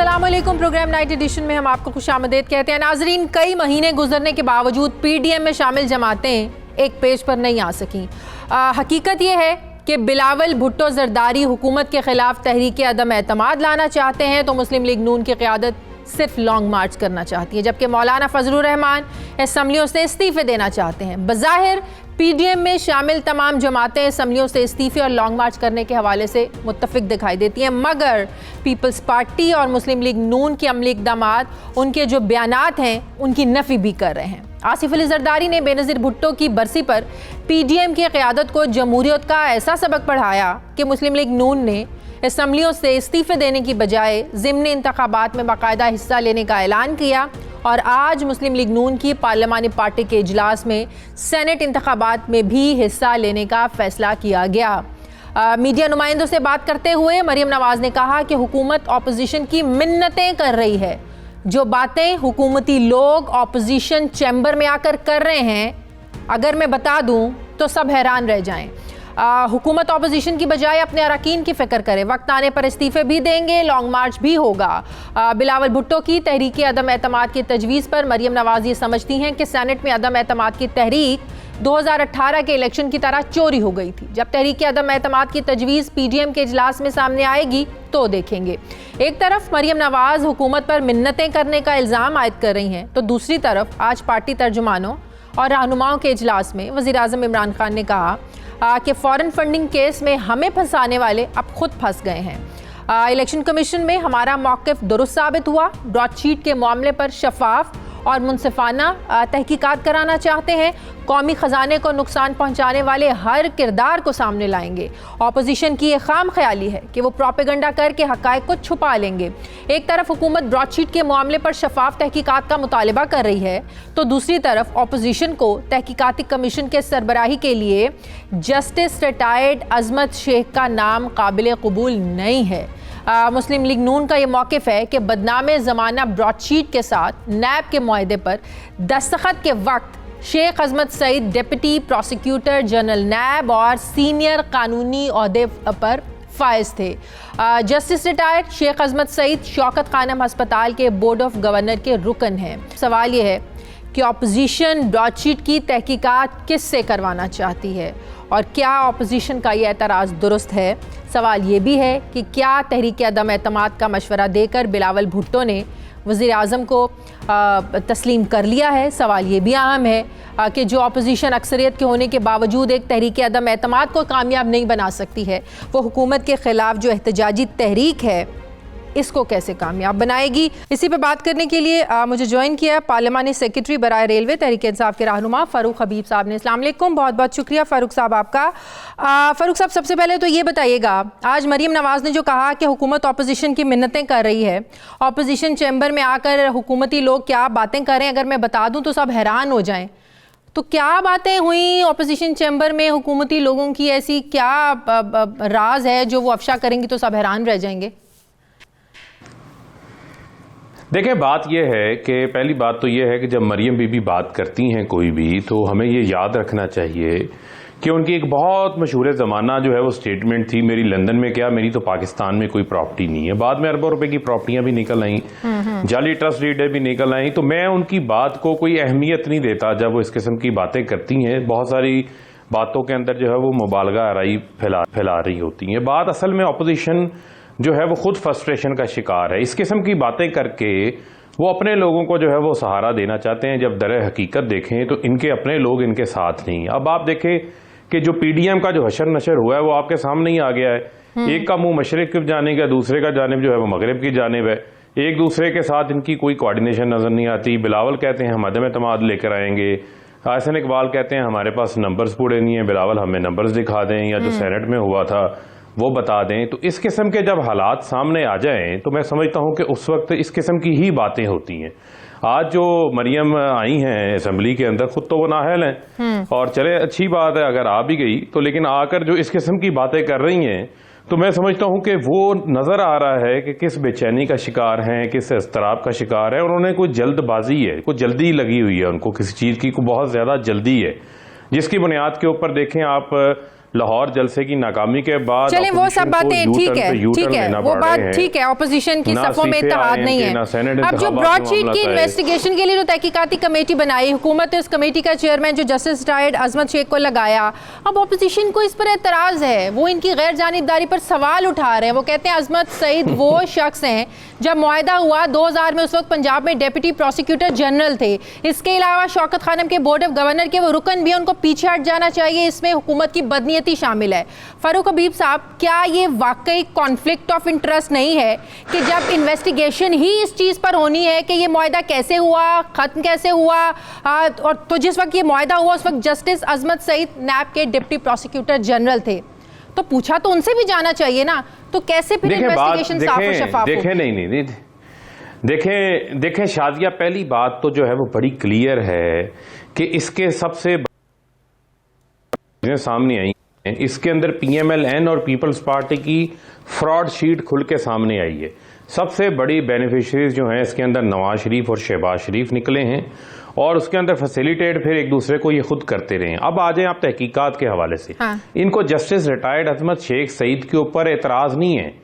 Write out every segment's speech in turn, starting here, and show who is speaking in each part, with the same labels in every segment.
Speaker 1: अस्सलाम वालेकुम। Programme night addition में हम आपको खुशामदीद कहते हैं। नाजरीन, कई महीने गुजरने के बावजूद पीडीएम में शामिल जमातें एक पेज पर नहीं आ सकीं। हकीकत यह है कि बिलावल भुट्टो जरदारी हुकूमत के खिलाफ तहरीक अदम एतमाद लाना चाहते हैं तो मुस्लिम लीग नून की क़यादत सिर्फ लॉन्ग मार्च करना चाहती है, जबकि मौलाना फजलुर रहमान असम्बलियों से इस्तीफ़े देना चाहते हैं। बज़ाहिर पीडीएम में शामिल तमाम जमातें असम्बलियों से इस्तीफ़े और लॉन्ग मार्च करने के हवाले से मुत्तफ़िक दिखाई देती हैं, मगर पीपल्स पार्टी और मुस्लिम लीग नून के अमली इक़दामात उनके जो बयानात हैं उनकी नफ़ी भी कर रहे हैं। आसिफ अली जरदारी ने बेनज़ीर भुट्टो की बरसी पर पीडीएम की क़यादत को जमहूरियत का ऐसा सबक पढ़ाया कि मुस्लिम लीग नून ने असम्बलियों से इस्तीफ़े देने की बजाय ज़िमनी इंतखाबात में बाकायदा हिस्सा लेने का ऐलान किया और आज मुस्लिम लीग नून की पार्लिमानी पार्टी के इजलास में सेनेट इंतखाबात में भी हिस्सा लेने का फ़ैसला किया गया। मीडिया नुमाइंदों से बात करते हुए मरीम नवाज़ ने कहा कि हुकूमत अपोजिशन की मिन्नतें कर रही है। जो बातें हुकूमती लोग अपोजिशन चैम्बर में आकर कर रहे हैं, अगर मैं बता दूं तो सब हैरान रह जाएं। हुकूमत अपोजिशन की बजाय अपने अरकान की फ़िक्र करे, वक्त आने पर इस्तीफ़े भी देंगे, लॉन्ग मार्च भी होगा। बिलावल भुट्टो की तहरीक अदम एतमाद की तजवीज़ पर मरीम नवाज़ ये समझती हैं कि सेनेट में अदम एतमाद की तहरीक 2018 के इलेक्शन की तरह चोरी हो गई थी। जब तहरीक अदम एतमाद की तजवीज़ पीडीएम के इजलास में सामने आएगी तो देखेंगे। एक तरफ मरीम नवाज़ हुकूमत पर मिन्नतें करने का इल्ज़ाम आयद कर रही हैं तो दूसरी तरफ आज पार्टी तर्जुमानों और रहनुमाओं के इजलास में वज़ीर आज़म इमरान खान ने कहा कि फ़ॉरेन फंडिंग केस में हमें फंसाने वाले अब खुद फंस गए हैं। इलेक्शन कमीशन में हमारा मौक़िफ़ दुरुस्त साबित हुआ। ब्रॉडशीट के मामले पर शफाफ और मुनसिफाना तहकीकात कराना चाहते हैं। कौमी ख़जाने को नुकसान पहुंचाने वाले हर किरदार को सामने लाएंगे। अपोजिशन की ये खाम ख्याली है कि वो प्रोपेगेंडा करके हक़ाइक़ को छुपा लेंगे। एक तरफ हुकूमत ब्रॉडशीट के मामले पर शफाफ तहकीकात का मुतालिबा कर रही है तो दूसरी तरफ अपोजिशन को तहकीकाती कमीशन के सरबराही के लिए जस्टिस रिटायर्ड अज़मत शेख का नाम काबिल कबूल नहीं है। मुस्लिम लीग नून का ये मौक़िफ़ है कि बदनामे ज़माना ब्रॉडशीट के साथ नैब के मुआहदे पर दस्तखत के वक्त Sheikh Azmat Saeed deputy prosecutor general नैब और सीनियर कानूनी ओहदे पर फाइज थे। जस्टिस रिटायर्ड शेख अज़मत सईद शौकत खानम हस्पताल के बोर्ड ऑफ गवर्नर के रुकन हैं। सवाल ये है कि अपोजिशन ब्रॉडशीट की तहकीकात किससे करवाना चाहती है और क्या अपोजिशन का ये एतराज़ दुरुस्त है? सवाल ये भी है कि क्या तहरीक अदम एतमाद का मशवरा देकर बिलावल भुट्टो ने वज़ीर आज़म को तस्लीम कर लिया है? सवाल ये भी अहम है कि जो अपोजिशन अक्सरियत के होने के बावजूद एक तहरीक अदम एतमाद को कामयाब नहीं बना सकती है, वो हुकूमत के ख़िलाफ़ जो एहतजाजी तहरीक है इसको कैसे कामयाब बनाएगी? इसी पे बात करने के लिए मुझे ज्वाइन किया पार्लिमानी सेक्रेटरी बराए रेलवे तहरीक इंसाफ के रहनुमा फ़ारूक हबीब साहब ने। अस्सलाम वालेकुम, बहुत बहुत शुक्रिया फ़ारूक साहब आपका। फ़ारूक साहब, सबसे पहले तो ये बताइएगा, आज मरीम नवाज़ ने जो कहा कि हुकूमत अपोजिशन की मिन्नतें कर रही है, अपोजिशन चैम्बर में आकर हुकूमती लोग क्या बातें करें, अगर मैं बता दूँ तो सब हैरान हो जाएँ। तो क्या बातें हुई अपोजिशन चैम्बर में हुकूमती लोगों की, ऐसी क्या राज है जो वो अफशा करेंगी तो सब हैरान रह जाएंगे?
Speaker 2: देखिए, बात यह है कि पहली बात तो यह है कि जब मरियम बीबी बात करती हैं कोई भी, तो हमें ये याद रखना चाहिए कि उनकी एक बहुत मशहूर ज़माना जो है वो स्टेटमेंट थी, मेरी लंदन में क्या, मेरी तो पाकिस्तान में कोई प्रॉपर्टी नहीं है। बाद में अरबों रुपए की प्रॉपर्टियां भी निकल आई, जाली ट्रस्ट डीडें भी निकल आई। तो मैं उनकी बात को कोई अहमियत नहीं देता जब वो इस किस्म की बातें करती हैं। बहुत सारी बातों के अंदर जो है वो मुबालगा आराई फैला रही होती हैं। बात असल में अपोजिशन जो है वो खुद फ्रस्ट्रेशन का शिकार है। इस किस्म की बातें करके वो अपने लोगों को जो है वो सहारा देना चाहते हैं। जब दर हकीकत देखें तो इनके अपने लोग इनके साथ नहीं। अब आप देखें कि जो पीडीएम का जो हशर नशर हुआ है वो आपके सामने ही आ गया है। एक का मुंह मशरिक की जानिब है, दूसरे का जानिब जो है वो मगरिब की जानिब है। एक दूसरे के साथ इनकी कोई कोऑर्डिनेशन नजर नहीं आती। बिलावल कहते हैं हम अदम एतमाद लेकर आएंगे, हसन इकबाल कहते हैं हमारे पास नंबर्स पूरे नहीं है, बिलावल हमें नंबर्स दिखा दें या जो सेनेट में हुआ था वो बता दें। तो इस किस्म के जब हालात सामने आ जाएं तो मैं समझता हूं कि उस वक्त इस किस्म की ही बातें होती हैं। आज जो मरियम आई हैं असेंबली के अंदर, खुद तो वो नाहल हैं और चले अच्छी बात है अगर आ भी गई तो, लेकिन आकर जो इस किस्म की बातें कर रही हैं तो मैं समझता हूं कि वो नजर आ रहा है कि किस बेचैनी का शिकार हैं, किस इज़्तिराब का शिकार है। और उन्हें कोई जल्दबाजी है, कोई जल्दी लगी हुई है, उनको किसी चीज़ की बहुत ज़्यादा जल्दी है, जिसकी बुनियाद के ऊपर देखें आप लाहौर जलसे की नाकामी के बाद
Speaker 1: चले वो सब बातें ठीक है वो बात ठीक है, ऑपोजिशन की सफों में इत्तेहाद नहीं है। अब जो ब्रॉडशीट की इन्वेस्टिगेशन के लिए जो तहकीकाती कमेटी बनाई, हुकूमत ने उस कमेटी का चेयरमैन जो जस्टिस रिटायर्ड अजमत शेख को लगाया। अब ऑपोजिशन को इस पर एतराज़ है, वो इनकी गैर जानिबदारी पर सवाल उठा रहे हैं। वो कहते हैं अजमत सईद वो शख्स हैं, जब मुआहदा हुआ 2000 में उस वक्त पंजाब में डेप्यूटी प्रोसिक्यूटर जनरल थे। इसके अलावा शौकत खानम के बोर्ड ऑफ गवर्नर के वो रुकन भी, उनको पीछे हट जाना चाहिए। इसमें हुकूमत की बदनीयती शामिल है। फारूक हबीब साहब, क्या ये वाकई कॉन्फ्लिक्ट ऑफ इंटरेस्ट नहीं है कि जब इन्वेस्टिगेशन ही इस चीज़ पर होनी है कि ये मुआहदा कैसे हुआ, ख़त्म कैसे हुआ, और तो जिस वक्त ये मुआहदा हुआ उस वक्त जस्टिस अजमत सईद नैब के डिप्टी प्रोसिक्यूटर जनरल थे, तो पूछा तो उनसे भी जाना चाहिए ना। तो कैसे फिर इन्वेस्टिगेशन साफ और शफाफ हो?
Speaker 2: देखें शादिया, पहली बात तो जो है वो बड़ी क्लियर है कि इसके सबसे सामने आई है, इसके अंदर PMLN और पीपल्स पार्टी की फ्रॉड शीट खुल के सामने आई है। सबसे बड़ी बेनिफिशरीज जो हैं इसके अंदर नवाज शरीफ और शहबाज शरीफ निकले हैं, और उसके अंदर फैसिलिटेट फिर एक दूसरे को ये खुद करते रहे। अब आ जाए आप तहकीकात के हवाले से। हाँ। इनको जस्टिस रिटायर्ड अजमत शेख सईद के ऊपर एतराज नहीं है,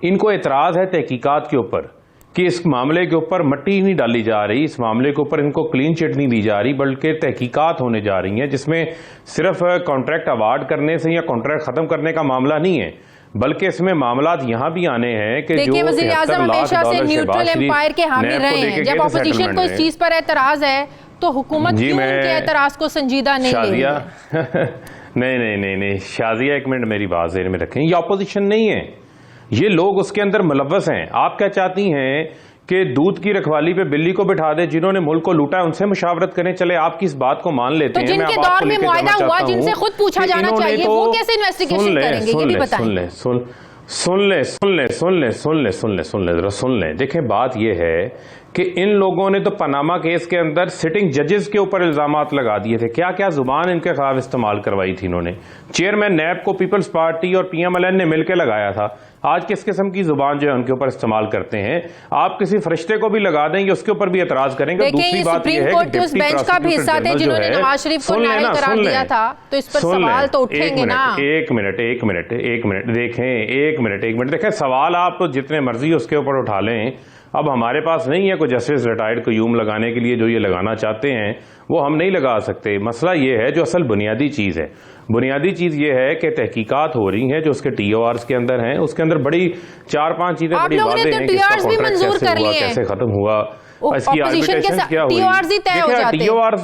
Speaker 2: इनको एतराज है तहकीकात के ऊपर कि इस मामले के ऊपर मट्टी नहीं डाली जा रही, इस मामले के ऊपर इनको क्लीन चिट नहीं दी जा रही, बल्कि तहकीकात होने जा रही हैं जिसमें सिर्फ कॉन्ट्रैक्ट अवार्ड करने से या कॉन्ट्रैक्ट खत्म करने का मामला नहीं है, बल्कि इसमें मामलात यहाँ भी आने हैं कि जो
Speaker 1: वज़ीर आज़म हमेशा से न्यूट्रल एम्पायर के हामी रहे हैं। जब ऑपोजिशन को इस चीज पर एतराज है तो हुकूमत क्यों उनके एतराज को संजीदा नहीं ले रही?
Speaker 2: नहीं शाजिया, एक मिनट मेरी बात ज़हन में रखें। ये ऑपोजिशन नहीं है, ये लोग उसके अंदर मुलव्वस हैं। आप क्या चाहती हैं कि दूध की रखवाली पे बिल्ली को बिठा दे? जिन्होंने मुल्क को लूटा है उनसे मुशावरत करें। चले आपकी इस बात को मान लेते हैं।
Speaker 1: तो जिनके दौर में मुआहदा हुआ, जिनसे खुद पूछा जाना चाहिए, वो कैसे इन्वेस्टिगेशन करेंगे ये भी बताएं। सुन ले। देखें बात ये है कि इन लोगों ने तो पनामा केस के अंदर सिटिंग जजेस के ऊपर इल्जामात लगा दिए थे। क्या क्या जुबान इनके खिलाफ इस्तेमाल करवाई थी इन्होंने। चेयरमैन नैब को पीपल्स पार्टी और PMLN ने मिलकर लगाया था। आज किस किस्म की जुबान जो है उनके ऊपर इस्तेमाल करते हैं। आप किसी फरिश्ते को भी लगा देंगे उसके ऊपर भी एतराज करेंगे। दूसरी बात यह है कि उस बेंच का भी हिस्सा थे जिन्होंने नवाज शरीफ को नाअहल करार दिया था, तो इस पर सवाल तो उठेंगे ना।
Speaker 2: एक मिनट देखें, सवाल आप जितने मर्जी उसके ऊपर उठा लें। अब हमारे पास नहीं है कोई जस्टिस रिटायर्ड क्यूम लगाने के लिए, जो ये लगाना चाहते हैं वो हम नहीं लगा सकते। मसला ये है, जो असल बुनियादी चीज़ है, बुनियादी चीज़ ये है कि तहकीकात हो रही हैं जो उसके TORs के अंदर हैं। उसके अंदर बड़ी 4-5 चीज़ें बड़ी वाज़ेह हैं कि इसका कॉन्ट्रैक्ट कैसे हुआ, कैसे खत्म हुआ, इसकी आर्बिट्रेशन क्या हुई। TORs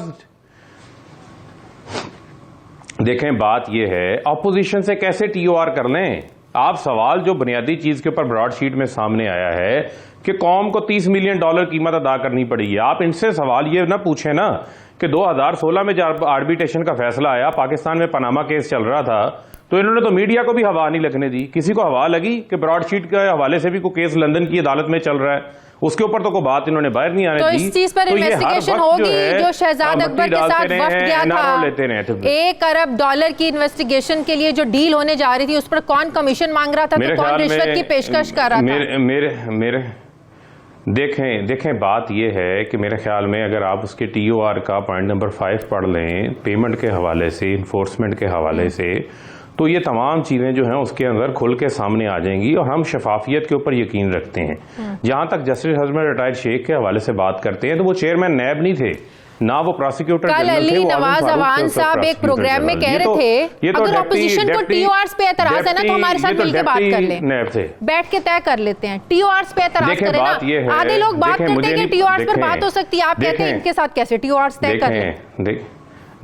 Speaker 2: देखें, बात ये है ऑपोजिशन से कैसे TOR कर लें आप। सवाल जो बुनियादी चीज़ के ऊपर ब्रॉडशीट में सामने आया है कि कौम को $30 मिलियन कीमत अदा करनी पड़ी है। आप इनसे सवाल ये ना पूछें ना कि 2016 में जब आर्बिट्रेशन का फैसला आया, पाकिस्तान में पनामा केस चल रहा था, तो इन्होंने तो मीडिया को भी हवा नहीं लगने दी। किसी को हवा लगी कि ब्रॉडशीट के हवाले से भी कोई केस लंदन की अदालत में चल रहा है, उसके ऊपर तो कोई बात इन्होंने बाहर नहीं आने दी।
Speaker 1: तो इस चीज पर इन्वेस्टिगेशन होगी जो शहजाद अकबर के साथ वक्त गया था। $1 अरब की इन्वेस्टिगेशन के लिए जो डील होने जा रही थी, उस पर कौन कमीशन मांग रहा था, तो कौन रिश्वत की पेशकश कर रहा था?
Speaker 2: देखें बात यह है कि मेरे ख्याल में अगर आप उसके TOR का पॉइंट नंबर 5 पढ़ लें, पेमेंट के हवाले से, इन्फोर्समेंट के हवाले से, तो ये तमाम चीज़ें जो हैं उसके अंदर खुल के सामने आ जाएंगी। और हम शफाफियत के ऊपर यकीन रखते हैं। जहाँ तक जस्टिस अजमत रिटायर्ड शेख के हवाले से बात करते हैं, तो वो चेयरमैन नैब नहीं थे, ना वो प्रोसिक्यूटर जनरल थे।
Speaker 1: नवाज अवान साहब एक प्रोग्राम में कह रहे थे अगर ऑपोजिशन को TORs पे एतराज है ना, तो हमारे साथ मिलकर बात कर लें, बैठ के तय कर लेते हैं। TORs पे एतराज करें ना। आधे लोग बात करते हैं कि TORs पर बात हो सकती है, आप कहते हैं इनके साथ कैसे TORs तय कर लें।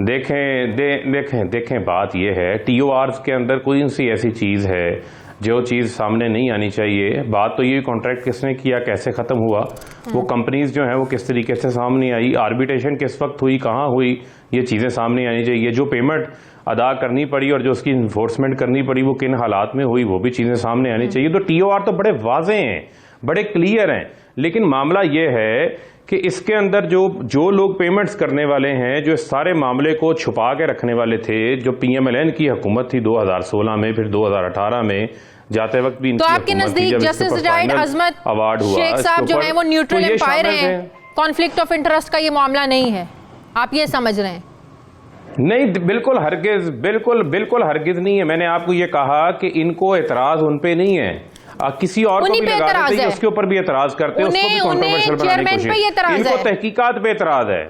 Speaker 2: देखें बात यह है, TORs के अंदर कोई सी ऐसी चीज़ है जो चीज़ सामने नहीं आनी चाहिए। बात तो ये कॉन्ट्रैक्ट किसने किया, कैसे ख़त्म हुआ, वो कंपनीज जो हैं वो किस तरीके से सामने आई, आर्बिट्रेशन किस वक्त हुई, कहाँ हुई, ये चीज़ें सामने आनी चाहिए। जो पेमेंट अदा करनी पड़ी और जो उसकी इन्फोर्समेंट करनी पड़ी वो किन हालात में हुई, वो भी चीज़ें सामने आनी चाहिए। तो TOR तो बड़े वाज़े हैं, बड़े क्लियर हैं, लेकिन मामला ये है कि इसके अंदर जो लोग पेमेंट्स करने वाले हैं, जो इस सारे मामले को छुपा के रखने वाले थे, जो PMLN की हुकूमत थी 2016 में, फिर 2018 में जाते वक्त भी।
Speaker 1: तो आपके नजदीक जस्टिस रिटायर्ड अजमत शेख साहब जो है वो न्यूट्रल एम्पायर हैं, कॉन्फ्लिक्ट ऑफ इंटरेस्ट का ये मामला नहीं है, आप ये समझ रहे हैं?
Speaker 2: नहीं, बिल्कुल हरगिज नहीं है। मैंने आपको ये कहा कि इनको एतराज उन पे नहीं है, किसी और को भी लगा देते हैं, उसके ऊपर भी एतराज करते हैं, उसको भी कंट्रोवर्शियल बनाने की कोशिश। इनको तहकीकात पे एतराज है।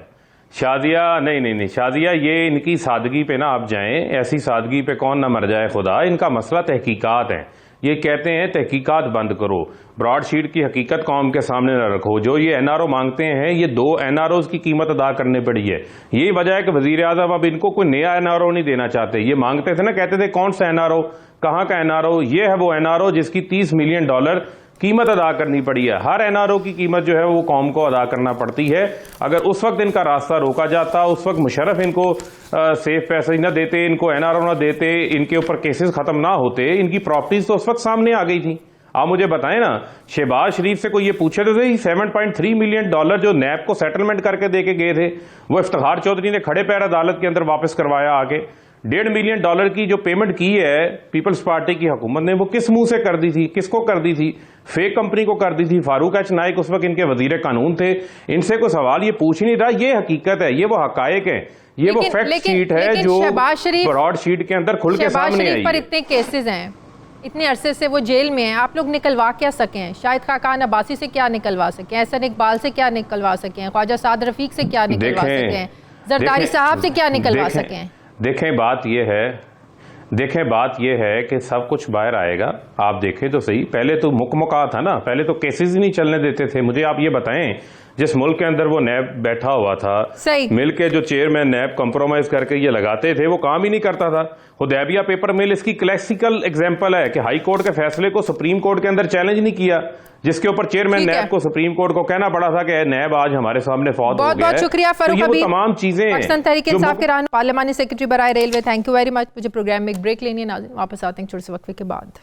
Speaker 2: शादिया नहीं, शादिया ये इनकी सादगी पे ना आप जाएं, ऐसी सादगी पे कौन ना मर जाए खुदा। इनका मसला तहकीकात है। ये कहते हैं तहकीकात बंद करो, ब्रॉडशीट की हकीकत कौम के सामने न रखो। जो ये एनआरओ मांगते हैं, ये 2 एनआरओ की कीमत अदा करने पड़ी है। यही वजह है कि वजीर आजम अब इनको कोई नया एनआरओ नहीं देना चाहते। ये मांगते थे ना, कहते थे कौन सा एनआरओ, कहाँ का एनआरओ। ये है वो एनआरओ जिसकी $30 मिलियन कीमत अदा करनी पड़ी है। हर एनआरओ की कीमत जो है वो कौम को अदा करना पड़ती है। अगर उस वक्त इनका रास्ता रोका जाता, उस वक्त मुशर्रफ इनको सेफ पैसे न देते, इनको एनआरओ न देते, इनके ऊपर केसेस खत्म ना होते, इनकी प्रॉपर्टीज तो उस वक्त सामने आ गई थी। आप मुझे बताएं ना, शहबाज शरीफ से कोई ये पूछे तो सही, $7.3 मिलियन जो नैब को सेटलमेंट करके दे के गए थे, वो इफ्तिखार चौधरी ने खड़े पैर अदालत के अंदर वापस करवाया आके। $1.5 मिलियन की जो पेमेंट की है पीपल्स पार्टी की हुकूमत ने, वो किस मुंह से कर दी थी, किसको कर दी थी? फेक कंपनी को कर दी थी। फारूक एच नाइक उस वक्त इनके वजीर कानून थे। इनसे कोई सवाल ये पूछ ही नहीं रहा। ये हकीकत है, ये वो हकायक है, ये वो फैक्ट शीट है जो ब्रॉड शीट के अंदर खुल के सामने आई है।
Speaker 1: इतने केसेस हैं, इतने अरसे से वो जेल में हैं, आप लोग निकलवा क्या सकें? शाहिद खाकान अब्बासी से क्या निकलवा सकें? एहसन इकबाल से क्या निकलवा सकें? ख्वाजा साद रफीक से क्या निकलवा सकें? जरदारी साहब से क्या निकलवा सकें?
Speaker 2: देखें बात यह है कि सब कुछ बाहर आएगा। आप देखें तो सही, पहले तो मुकमुका था ना, पहले तो केसेस ही नहीं चलने देते थे। मुझे आप ये बताएं, जिस मुल्क के अंदर वो नैब बैठा हुआ था, मिल के जो चेयरमैन नैब कंप्रोमाइज करके ये लगाते थे, वो काम ही नहीं करता था। हुदैबिया पेपर मिल इसकी क्लासिकल एग्जांपल है कि हाई कोर्ट के फैसले को सुप्रीम कोर्ट के अंदर चैलेंज नहीं किया, जिसके ऊपर चेयरमैन नैब को सुप्रीम कोर्ट को कहना पड़ा था कि नैब आज हमारे सामने फौत हो गया है।
Speaker 1: बहुत शुक्रिया फारूक हबीब,
Speaker 2: तमाम चीजें
Speaker 1: पाकिस्तान तहरीक इंसाफ के रहनुमा, पार्लियामानी सेक्रेटरी बराए railway. Thank you very much. मुझे प्रोग्राम में एक ब्रेक लेनी है नाज़रीन, वापस आते हैं छोटे से वक्फे के बाद।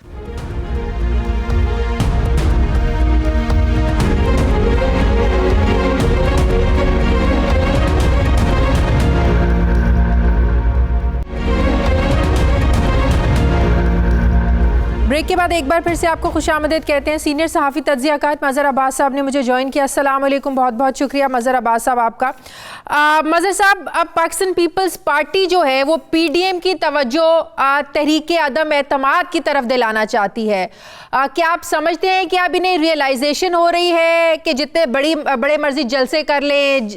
Speaker 1: ब्रेक के बाद एक बार फिर से आपको खुशामदीद कहते हैं। सीनियर सहाफ़ी तज्ज़ियाकार मज़हर अब्बास साहब ने मुझे ज्वाइन किया। अस्सलाम वालेकुम, बहुत बहुत शुक्रिया मज़हर अब्बास साहब आपका। मज़हर साहब, अब पाकिस्तान पीपल्स पार्टी जो है वो PDM की तवज्जो तहरीक अदम एतमाद की तरफ दिलाना चाहती है। क्या आप समझते हैं कि अब इन्हें रियलाइजेशन हो रही है कि जितने बड़े मर्जी जलसे कर लें,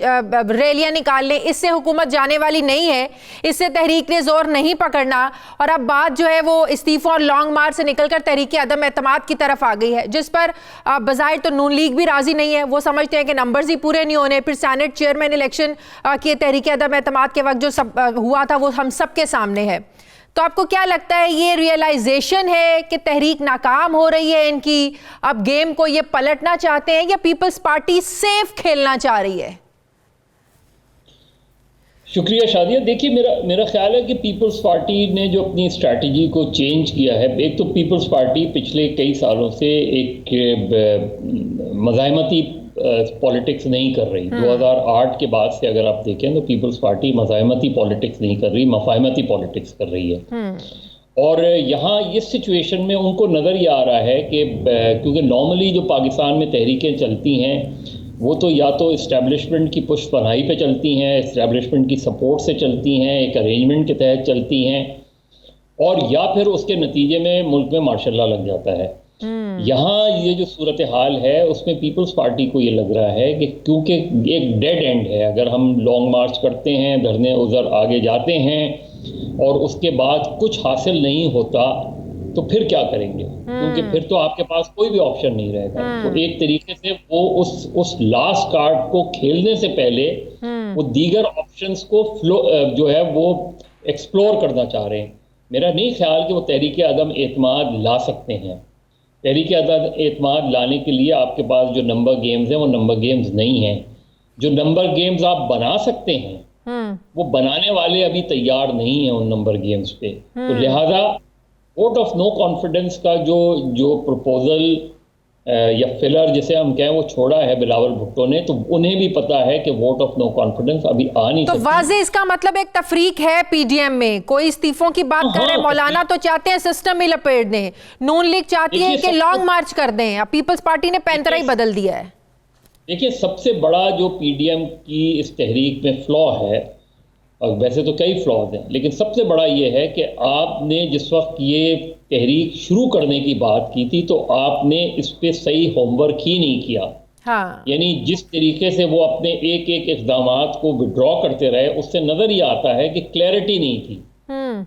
Speaker 1: रैलियाँ निकाल लें, इससे हुकूमत जाने वाली नहीं है, इससे तहरीक ने जोर नहीं पकड़ना, और अब बात जो है वो इस्तीफ़ों और लॉन्ग मार्च से निकलकर तहरीक अदम एतमाद की तरफ आ गई है, जिस पर बज़ाहिर तो नून लीग भी राजी नहीं है। वो समझते हैं कि नंबर्स ही पूरे नहीं होने। फिर सेनेट चेयरमैन इलेक्शन की तहरीक अदम एतमाद के वक्त जो सब हुआ था वो हम सब के सामने है। तो आपको क्या लगता है, ये रियलाइजेशन है कि तहरीक नाकाम हो रही है इनकी, अब गेम को ये पलटना चाहते हैं, या पीपल्स पार्टी सेफ खेलना चाह रही है?
Speaker 3: शुक्रिया शादिया। देखिए, मेरा ख्याल है कि पीपल्स पार्टी ने जो अपनी स्ट्रैटेजी को चेंज किया है, एक तो पीपल्स पार्टी पिछले कई सालों से एक मज़ाहमती पॉलिटिक्स नहीं कर रही। 2008 के बाद से अगर आप देखें तो पीपल्स पार्टी मज़ाहमती पॉलिटिक्स नहीं कर रही, मफाहमती पॉलिटिक्स कर रही है। और यहाँ इस सिचुएशन में उनको नज़र ये आ रहा है कि क्योंकि नॉर्मली जो पाकिस्तान में तहरीकें चलती हैं वो तो या तो इस्टेब्लिशमेंट की पुष्ट पनाही पे चलती हैं, इस्टेब्लिशमेंट की सपोर्ट से चलती हैं, एक अरेंजमेंट के तहत चलती हैं, और या फिर उसके नतीजे में मुल्क में मार्शल लॉ लग जाता है। यहाँ ये जो सूरत हाल है उसमें पीपल्स पार्टी को ये लग रहा है कि क्योंकि एक डेड एंड है, अगर हम लॉन्ग मार्च करते हैं, धरने उधर आगे जाते हैं और उसके बाद कुछ हासिल नहीं होता तो फिर क्या करेंगे? क्योंकि फिर तो आपके पास कोई भी ऑप्शन नहीं रहेगा। तो एक तरीके से वो उस लास्ट कार्ड को खेलने से पहले वो दीगर ऑप्शंस को जो है वो एक्सप्लोर करना चाह रहे हैं। मेरा नहीं ख्याल कि वो तहरीक अदम एतमाद ला सकते हैं। तहरीक अदम एतमाद लाने के लिए आपके पास जो नंबर गेम्स हैं वो नंबर गेम्स नहीं हैं। जो नंबर गेम्स आप बना सकते हैं वो बनाने वाले अभी तैयार नहीं हैं उन नंबर गेम्स पे। तो लिहाजा वोट ऑफ नो कॉन्फिडेंस का जो प्रपोजल या फिलर जिसे हम कहें वो छोड़ा है बिलावल भुट्टो ने, तो उन्हें भी पता है कि वोट ऑफ नो कॉन्फिडेंस अभी आ नहीं सकती।
Speaker 1: तो वाज़े इसका मतलब एक तफरीक है PDM में। कोई इस्तीफों की बात कर रहे हैं, मौलाना तो चाहते हैं सिस्टम में लपेट दें, नून लीग चाहती है कि लॉन्ग मार्च कर दें, अब पीपल्स पार्टी ने पैंतरा ही बदल दिया है।
Speaker 3: देखिए, सबसे बड़ा जो PDM की इस तहरीक में फ्लॉ है और वैसे तो कई फ्लॉज हैं, लेकिन सबसे बड़ा ये है कि आपने जिस वक्त ये तहरीक शुरू करने की बात की थी तो आपने इस पे सही होमवर्क ही नहीं किया।
Speaker 1: हाँ।
Speaker 3: यानी जिस तरीके से वो अपने एक एक इक़दामात को विड्रॉ करते रहे, उससे नजर ये आता है कि क्लैरिटी नहीं थी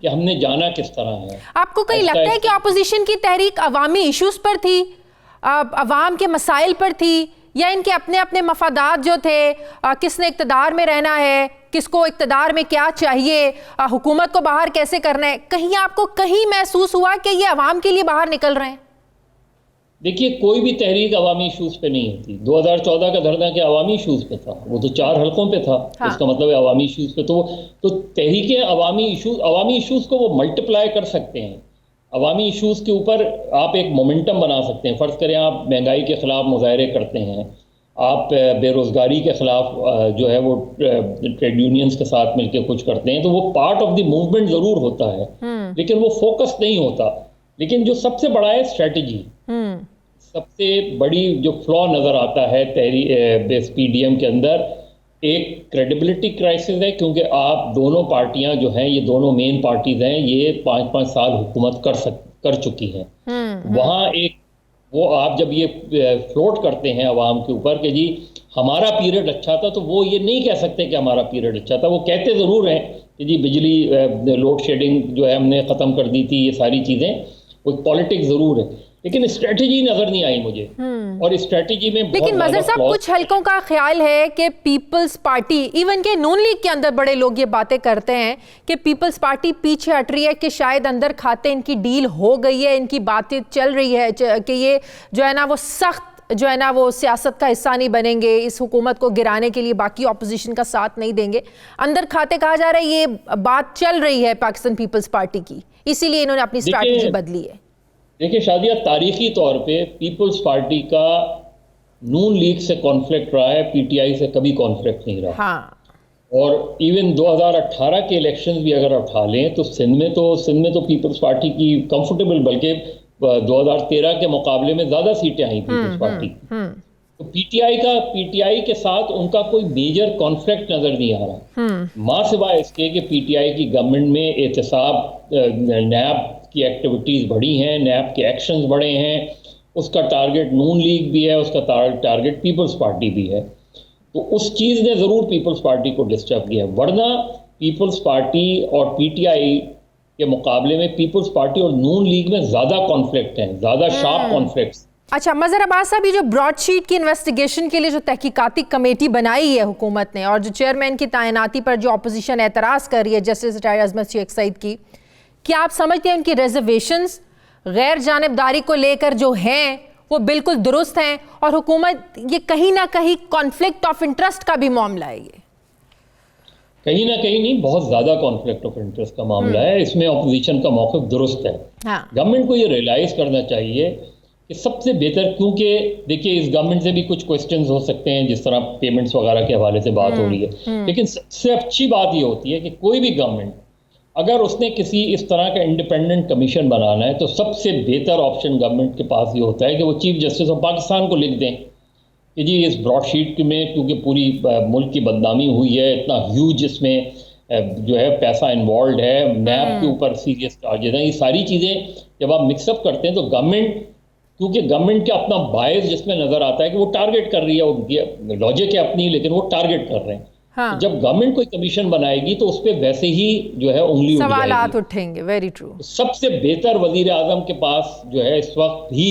Speaker 3: कि हमने जाना किस तरह है।
Speaker 1: आपको कहीं लगता है कि अपोजिशन की तहरीक अवामी इश्यूज पर थी, अवाम के मसाइल पर थी, या इनके अपने अपने मफादात जो थे, किसने इक़्तिदार में रहना है, किसको इक़्तिदार में क्या चाहिए, हुकूमत को बाहर कैसे करना है, कहीं आपको कहीं महसूस हुआ कि ये अवाम के लिए बाहर निकल रहे हैं?
Speaker 3: देखिए, कोई भी तहरीक अवामी इशूज़ पे नहीं होती। 2014 का धरना क्या अवामी इशूज़ पे था? वो तो 4 हलकों पे था। हाँ। इसका मतलब है अवामी इशूज़ पे तो तहरीकें अवामी इशूज़ को वो मल्टीप्लाई कर सकते हैं। अवामी इशूज़ के ऊपर आप एक मोमेंटम बना सकते हैं। फ़र्ज़ करें आप महंगाई के ख़िलाफ़ मुज़ाहरे करते हैं, आप बेरोज़गारी के ख़िलाफ़ जो है वो ट्रेड यूनियंस के साथ मिलकर कुछ करते हैं, तो वो पार्ट ऑफ द मूवमेंट ज़रूर होता है, लेकिन वो फोकस नहीं होता। लेकिन जो सबसे बड़ा है स्ट्रेटजी, सबसे बड़ी जो फ्लॉ नज़र आता है PDM के अंदर, एक क्रेडिबिलिटी क्राइसिस है, क्योंकि आप दोनों पार्टियां जो हैं, ये दोनों मेन पार्टीज हैं, ये 5-5 साल हुकूमत कर चुकी हैं। वहाँ एक वो आप जब ये फ्लोट करते हैं अवाम के ऊपर कि जी हमारा पीरियड अच्छा था, तो वो ये नहीं कह सकते कि हमारा पीरियड अच्छा था। वो कहते ज़रूर हैं कि जी बिजली लोड शेडिंग जो है हमने ख़त्म कर दी थी, ये सारी चीज़ें, वो पॉलिटिक्स ज़रूर है, लेकिन स्ट्रेटजी नजर नहीं आई मुझे। और स्ट्रेटजी में
Speaker 1: लेकिन मजहर साहब, कुछ हलकों का ख्याल है कि पीपल्स पार्टी, इवन के नून लीग के अंदर बड़े लोग ये बातें करते हैं कि पीपल्स पार्टी पीछे हट रही है, कि शायद अंदर खाते इनकी डील हो गई है, इनकी बातें चल रही है कि ये जो है ना वो सख्त जो है ना वो सियासत का हिस्सा नहीं बनेंगे, इस हुकूमत को गिराने के लिए बाकी ऑपोजिशन का साथ नहीं देंगे। अंदर खाते कहा जा रहा है, ये बात चल रही है पाकिस्तान पीपल्स पार्टी की, इसीलिए इन्होंने अपनी स्ट्रैटेजी बदली है।
Speaker 3: देखिए शादिया, तारीखी तौर पे पीपल्स पार्टी का नून लीग से कॉन्फ्लिक्ट रहा है, PTI से कभी कॉन्फ्लिक्ट नहीं रहा।
Speaker 1: हाँ।
Speaker 3: और इवन 2018 के इलेक्शंस भी अगर उठा लें तो सिंध में तो पीपल्स पार्टी की कंफर्टेबल, बल्कि 2013 के मुकाबले में ज़्यादा सीटें आई पीपल्स पार्टी की। तो PTI के साथ उनका कोई मेजर कॉन्फ्लिक्ट नज़र नहीं आ रहा, माँ सिवाय इसके कि PTI की गवर्नमेंट में एहतसाब, नैब की एक्टिविटीज़ बढ़ी हैं, नैब के एक्शंस बढ़े हैं, उसका टारगेट नून लीग भी है, उसका टारगेट पीपल्स पार्टी भी है। तो उस चीज़ ने ज़रूर पीपल्स पार्टी को डिस्टर्ब किया, वरना पीपल्स पार्टी और PTI के मुकाबले में पीपल्स पार्टी और नून लीग में ज़्यादा कॉन्फ्लिक्ट हैं, ज़्यादा शार्प कॉन्फ्लिक्ट्स।
Speaker 1: अच्छा, मजहर अब्बास साहब, ये जो ब्रॉडशीट की इन्वेस्टिगेशन के लिए जो तहकीकाती कमेटी बनाई है हुकूमत ने, और जो चेयरमैन की तैनाती पर जो अपोजिशन एतराज़ कर रही है जस्टिस रिटायर्ड अजमत शेख सईद की, क्या आप समझते हैं उनकी रिजर्वेशंस गैर जानिबदारी को लेकर जो हैं वो बिल्कुल दुरुस्त हैं, और हुकूमत ये कहीं ना कहीं कॉन्फ्लिक्ट ऑफ इंटरेस्ट का भी मामला है? ये
Speaker 3: कहीं ना कहीं नहीं, बहुत ज़्यादा कॉन्फ्लिक्ट ऑफ इंटरेस्ट का मामला है। इसमें अपोजिशन का मौक़िफ़ दुरुस्त है। हाँ। गवर्नमेंट को ये रियलाइज़ करना चाहिए कि सबसे बेहतर, क्योंकि देखिए इस गवर्नमेंट से भी कुछ क्वेश्चंस हो सकते हैं, जिस तरह पेमेंट्स वगैरह के हवाले से बात हो रही है, लेकिन सबसे अच्छी बात ये होती है कि कोई भी गवर्नमेंट अगर उसने किसी इस तरह का इंडिपेंडेंट कमीशन बनाना है, तो सबसे बेहतर ऑप्शन गवर्नमेंट के पास ये होता है कि वो चीफ जस्टिस ऑफ पाकिस्तान को लिख दें कि जी इस ब्रॉडशीट में, क्योंकि पूरी मुल्क की बदनामी हुई है, इतना ह्यूज इसमें जो है पैसा इन्वॉल्व है, नैब के ऊपर सीरियस चार्जेस हैं, ये सारी चीज़ें जब आप मिक्सअप करते हैं तो गवर्नमेंट, क्योंकि गवर्नमेंट का अपना बायस जिसमें नज़र आता है कि वो टारगेट कर रही है, वो लॉजिक है अपनी, लेकिन वो टारगेट कर रहे हैं। हाँ। तो जब गवर्नमेंट कोई कमीशन बनाएगी तो उस पर वैसे ही जो है उंगली
Speaker 1: सवालात उठेंगे। Very true.
Speaker 3: सबसे बेहतर वजीर आजम के पास जो है इस वक्त भी,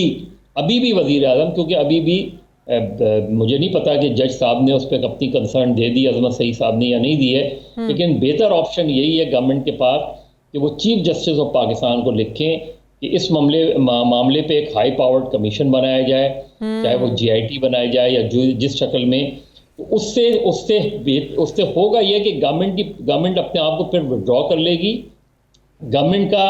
Speaker 3: अभी भी वजीर आजम, क्योंकि अभी भी मुझे नहीं पता कि जज साहब ने उस पर अपनी कंसर्न दे दी अजमत सईद साहब ने या नहीं दी है, लेकिन बेहतर ऑप्शन यही है गवर्नमेंट के पास कि वो चीफ जस्टिस ऑफ पाकिस्तान को लिखें कि इस मामले पे एक हाई पावर्ड कमीशन बनाया जाए, चाहे वो GIT बनाया जाए या जिस शक्ल में, तो उससे होगा ये कि गवर्नमेंट अपने आप को फिर विड्रॉ कर लेगी, गवर्नमेंट का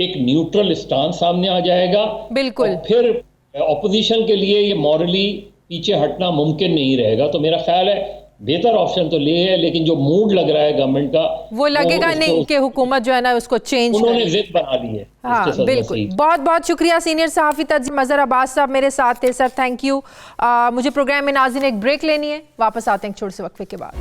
Speaker 3: एक न्यूट्रल स्टांस सामने आ जाएगा।
Speaker 1: बिल्कुल।
Speaker 3: फिर ऑपोजिशन के लिए ये मॉरली पीछे हटना मुमकिन नहीं रहेगा। तो मेरा ख्याल है बेहतर ऑप्शन तो ले है, लेकिन जो मूड लग रहा है गवर्नमेंट का,
Speaker 1: वो लगेगा नहीं कि हुकूमत जो है ना उसको चेंज,
Speaker 3: उन्होंने जिद बना ली है।
Speaker 1: हाँ बिल्कुल। बहुत बहुत शुक्रिया सीनियर सहाफ़ी मजहर अब्बास साहब मेरे साथ थे। Sir thank you. मुझे प्रोग्राम में नाज़रीन एक ब्रेक लेनी है, वापस आते हैं छोटे से वक्फे के बाद।